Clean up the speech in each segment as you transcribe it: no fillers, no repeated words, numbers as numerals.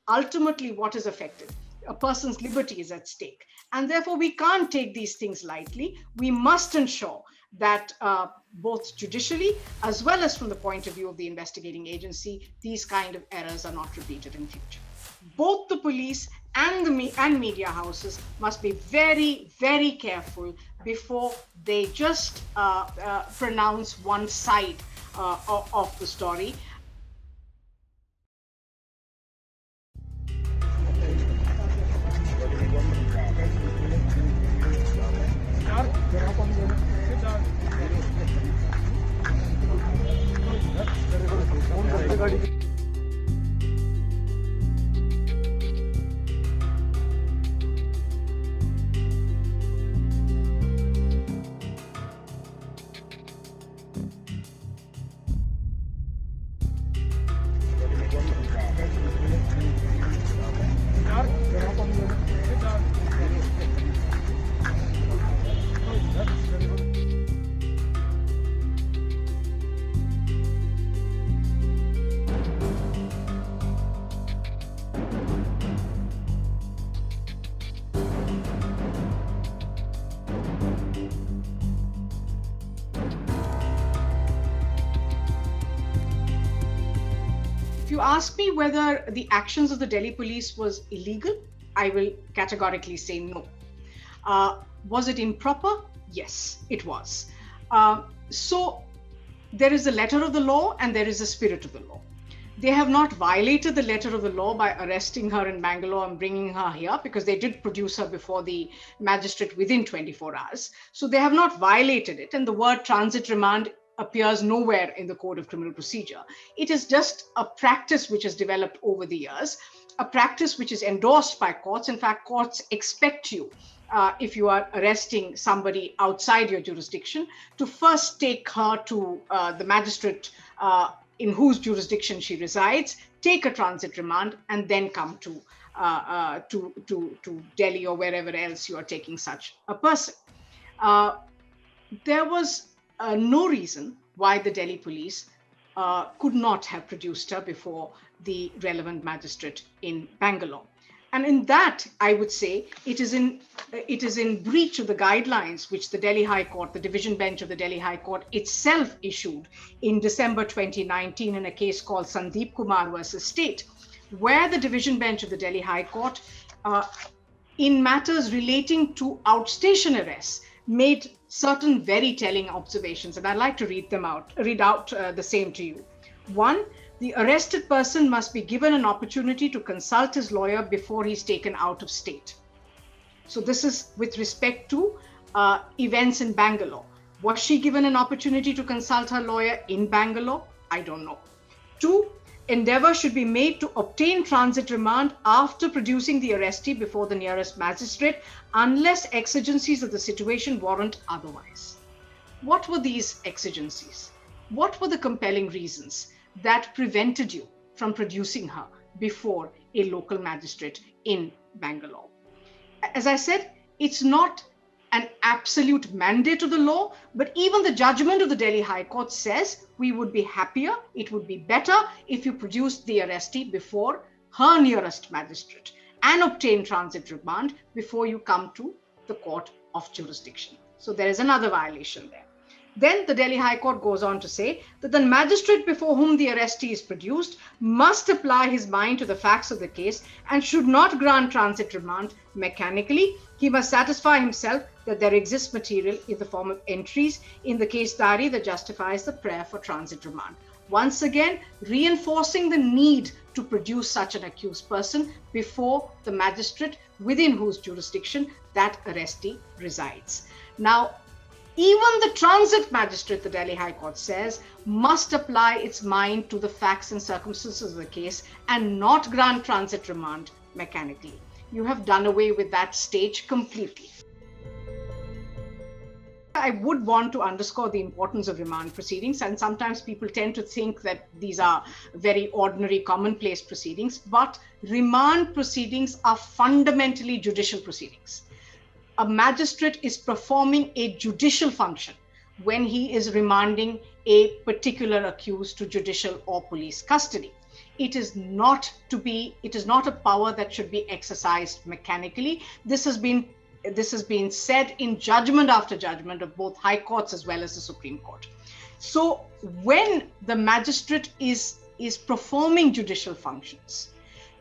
ultimately what is affected. A person's liberty is at stake. And therefore, we can't take these things lightly. We must ensure that both judicially as well as from the point of view of the investigating agency, these kind of errors are not repeated in future. Both the police and media houses must be very, very careful before they just pronounce one side of the story. If you ask me whether the actions of the Delhi police was illegal, I will categorically say no. Was it improper? Yes, it was. So there is a letter of the law and there is a spirit of the law. They have not violated the letter of the law by arresting her in Bangalore and bringing her here, because they did produce her before the magistrate within 24 hours. So they have not violated it. And the word transit remand appears nowhere in the Code of Criminal Procedure. It is just a practice which has developed over the years, a practice which is endorsed by courts. In fact, courts expect you, if you are arresting somebody outside your jurisdiction, to first take her to the magistrate in whose jurisdiction she resides, take a transit remand, and then come to Delhi or wherever else you are taking such a person. There was no reason why the Delhi police could not have produced her before the relevant magistrate in Bangalore. And in that, I would say it is in breach of the guidelines which the Delhi High Court, the division bench of the Delhi High Court itself issued in December 2019 in a case called Sandeep Kumar versus State, where the division bench of the Delhi High Court, in matters relating to outstation arrests, made certain very telling observations, and I'd like to read out the same to you. One, the arrested person must be given an opportunity to consult his lawyer before he's taken out of state. So this is with respect to events in Bangalore. Was she given an opportunity to consult her lawyer in Bangalore? I don't know. Two, endeavor should be made to obtain transit remand after producing the arrestee before the nearest magistrate, unless exigencies of the situation warrant otherwise. What were these exigencies? What were the compelling reasons that prevented you from producing her before a local magistrate in Bangalore? As I said, it's not an absolute mandate of the law, but even the judgment of the Delhi High Court says we would be happier, it would be better if you produced the arrestee before her nearest magistrate and obtain transit remand before you come to the court of jurisdiction. So there is another violation there. Then the Delhi High Court goes on to say that the magistrate before whom the arrestee is produced must apply his mind to the facts of the case and should not grant transit remand mechanically. He must satisfy himself that there exists material in the form of entries in the case diary that justifies the prayer for transit remand. Once again, reinforcing the need to produce such an accused person before the magistrate within whose jurisdiction that arrestee resides. Now, even the transit magistrate, the Delhi High Court says, must apply its mind to the facts and circumstances of the case and not grant transit remand mechanically. You have done away with that stage completely. I would want to underscore the importance of remand proceedings, and sometimes people tend to think that these are very ordinary, commonplace proceedings, but remand proceedings are fundamentally judicial proceedings. A magistrate is performing a judicial function when he is remanding a particular accused to judicial or police custody. It is not a power that should be exercised mechanically. This has been said in judgment after judgment of both high courts as well as the Supreme Court. So when the magistrate is performing judicial functions,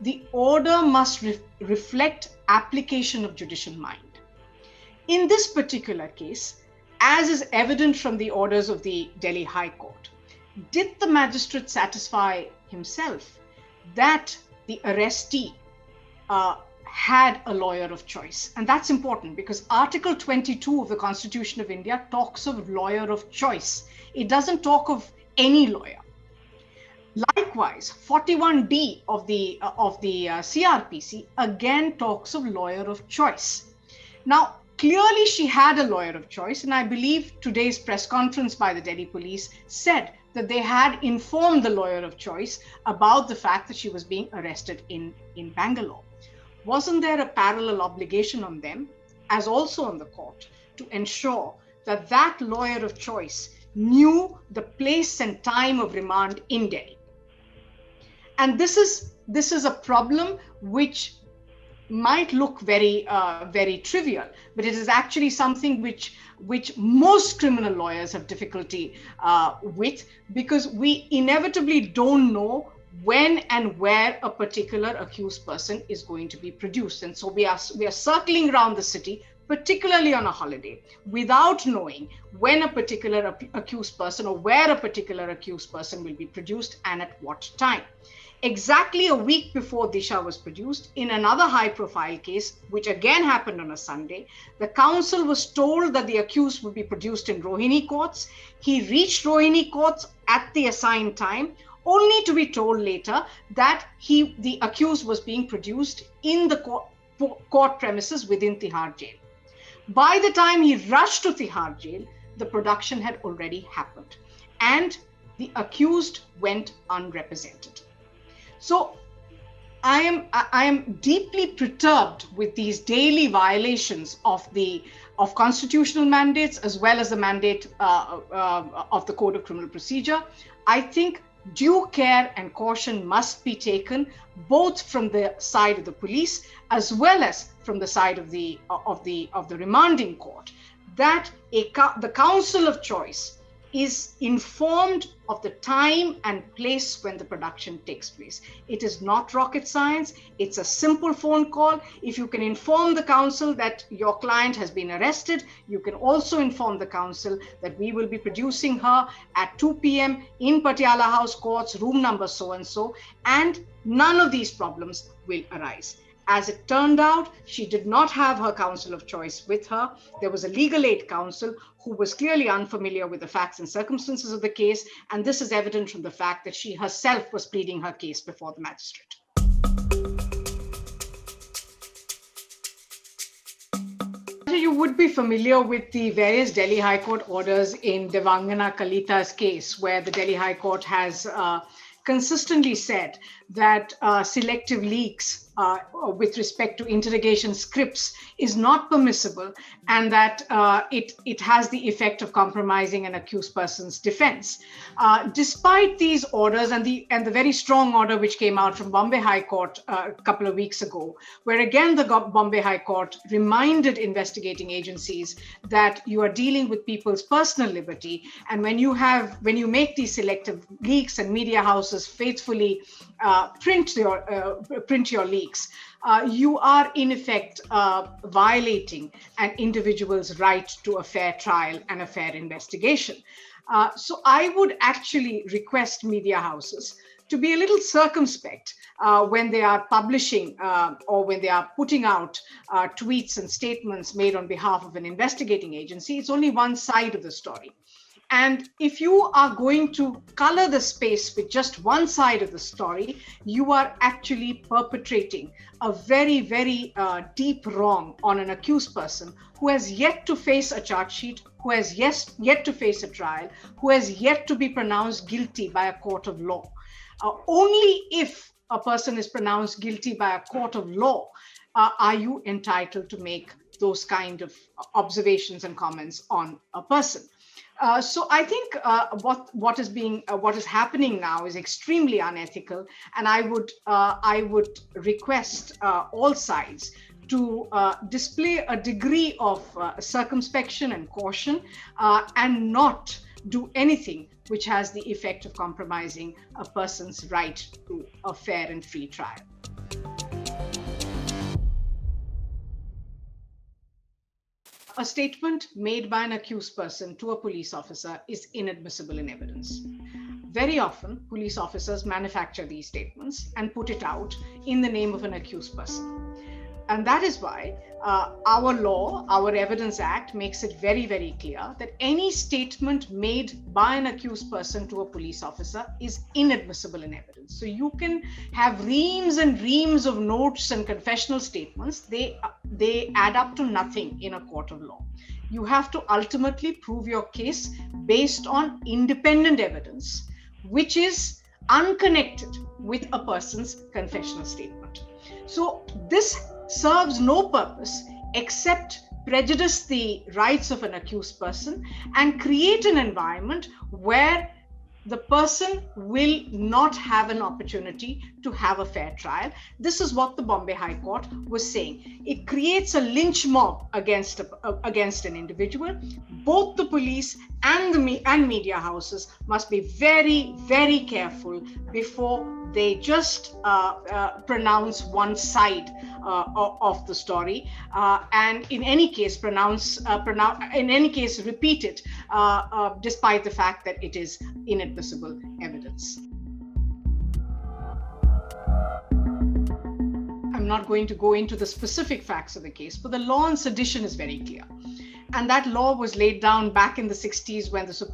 the order must reflect application of judicial mind. In this particular case, as is evident from the orders of the Delhi High Court, did the magistrate satisfy himself that the arrestee had a lawyer of choice? And that's important because Article 22 of the Constitution of India talks of lawyer of choice. It doesn't talk of any lawyer. Likewise, 41D of the CRPC again talks of lawyer of choice. Now, clearly she had a lawyer of choice, and I believe today's press conference by the Delhi police said that they had informed the lawyer of choice about the fact that she was being arrested in Bangalore. Wasn't there a parallel obligation on them, as also on the court, to ensure that that lawyer of choice knew the place and time of remand in Delhi? And this is a problem which might look very trivial, but it is actually something which most criminal lawyers have difficulty with, because we inevitably don't know when and where a particular accused person is going to be produced. And so we are circling around the city, particularly on a holiday, without knowing when a particular accused person or where a particular accused person will be produced and at what time. Exactly a week before Disha was produced, in another high-profile case, which again happened on a Sunday, the counsel was told that the accused would be produced in Rohini courts. He reached Rohini courts at the assigned time, only to be told later that the accused was being produced in the court premises within Tihar jail. By the time he rushed to Tihar jail, the production had already happened, and the accused went unrepresented. So I am deeply perturbed with these daily violations of constitutional mandates as well as the mandate of the Code of Criminal Procedure. I think due care and caution must be taken both from the side of the police as well as from the side of the remanding court, that the counsel of choice is informed of the time and place when the production takes place. It is not rocket science. It's a simple phone call. If you can inform the counsel that your client has been arrested, you can also inform the counsel that we will be producing her at 2 p.m. in Patiala House Courts, room number so-and-so, and none of these problems will arise. As it turned out, she did not have her counsel of choice with her. There was a legal aid counsel who was clearly unfamiliar with the facts and circumstances of the case, and this is evident from the fact that she herself was pleading her case before the magistrate. You would be familiar with the various Delhi High Court orders in Devangana Kalita's case, where the Delhi High Court has consistently said that selective leaks with respect to interrogation scripts is not permissible, and that it has the effect of compromising an accused person's defense. Despite these orders and the very strong order which came out from Bombay High Court a couple of weeks ago, where again the Bombay High Court reminded investigating agencies that you are dealing with people's personal liberty, and when you make these selective leaks and media houses faithfully print your leaks, you are in effect violating an individual's right to a fair trial and a fair investigation. So I would actually request media houses to be a little circumspect when they are publishing or when they are putting out tweets and statements made on behalf of an investigating agency. It's only one side of the story. And if you are going to color the space with just one side of the story, you are actually perpetrating a very, very deep wrong on an accused person who has yet to face a charge sheet, who has yet to face a trial, who has yet to be pronounced guilty by a court of law. Only if a person is pronounced guilty by a court of law are you entitled to make those kind of observations and comments on a person. So I think what is happening now is extremely unethical, and I would request all sides to display a degree of circumspection and caution, and not do anything which has the effect of compromising a person's right to a fair and free trial. A statement made by an accused person to a police officer is inadmissible in evidence. Very often, police officers manufacture these statements and put it out in the name of an accused person. And that is why our law, our Evidence Act, makes it very, very clear that any statement made by an accused person to a police officer is inadmissible in evidence. So you can have reams and reams of notes and confessional statements. They add up to nothing in a court of law. You have to ultimately prove your case based on independent evidence, which is unconnected with a person's confessional statement. So this serves no purpose except prejudice the rights of an accused person and create an environment where the person will not have an opportunity to have a fair trial. This is what the Bombay High Court was saying. It creates a lynch mob against an individual. Both the police and media houses must be very, very careful before they just pronounce one side of the story, and in any case repeat it, despite the fact that it is inadmissible evidence. I'm not going to go into the specific facts of the case, but the law on sedition is very clear. And that law was laid down back in the 60s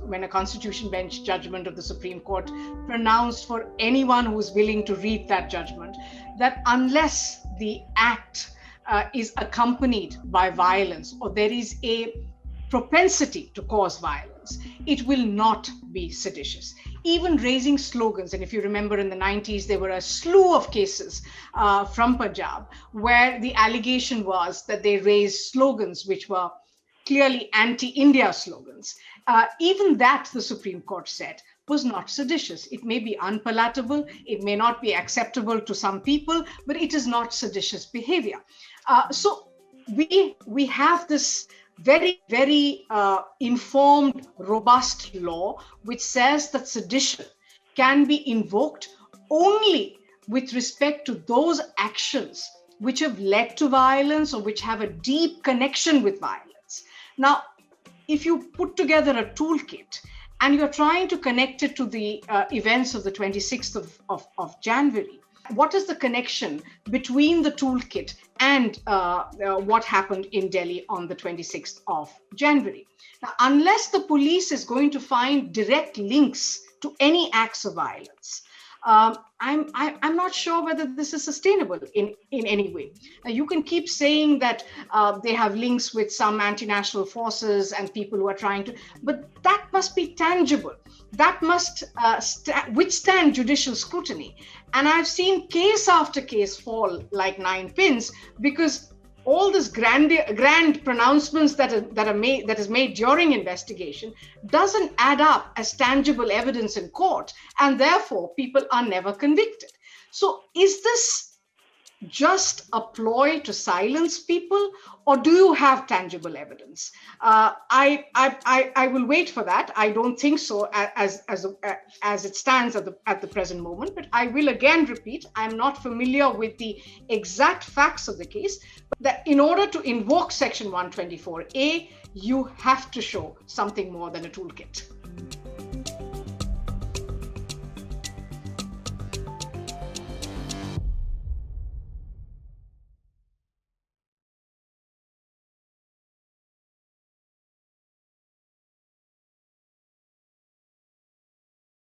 when a Constitution Bench judgment of the Supreme Court pronounced, for anyone who is willing to read that judgment, that unless the act is accompanied by violence or there is a propensity to cause violence, it will not be seditious. Even raising slogans, and if you remember in the 90s, there were a slew of cases from Punjab where the allegation was that they raised slogans which were clearly anti-India slogans. Even that, the Supreme Court said, was not seditious. It may be unpalatable, it may not be acceptable to some people, but it is not seditious behavior. So we have this very, very informed, robust law which says that sedition can be invoked only with respect to those actions which have led to violence or which have a deep connection with violence. Now, if you put together a toolkit and you're trying to connect it to the events of the 26th of January, what is the connection between the toolkit and what happened in Delhi on the 26th of January? Now, unless the police is going to find direct links to any acts of violence, I'm not sure whether this is sustainable in any way. You can keep saying that they have links with some anti-national forces and people who are trying to, but that must be tangible. That must withstand judicial scrutiny. And I've seen case after case fall like 9 pins because all this grand pronouncements that is made during investigation doesn't add up as tangible evidence in court, and therefore people are never convicted. So is this just a ploy to silence people, or do you have tangible evidence? I will wait for that. I don't think so as it stands at the present moment, but I will again repeat, I'm not familiar with the exact facts of the case, but that in order to invoke Section 124A, you have to show something more than a toolkit.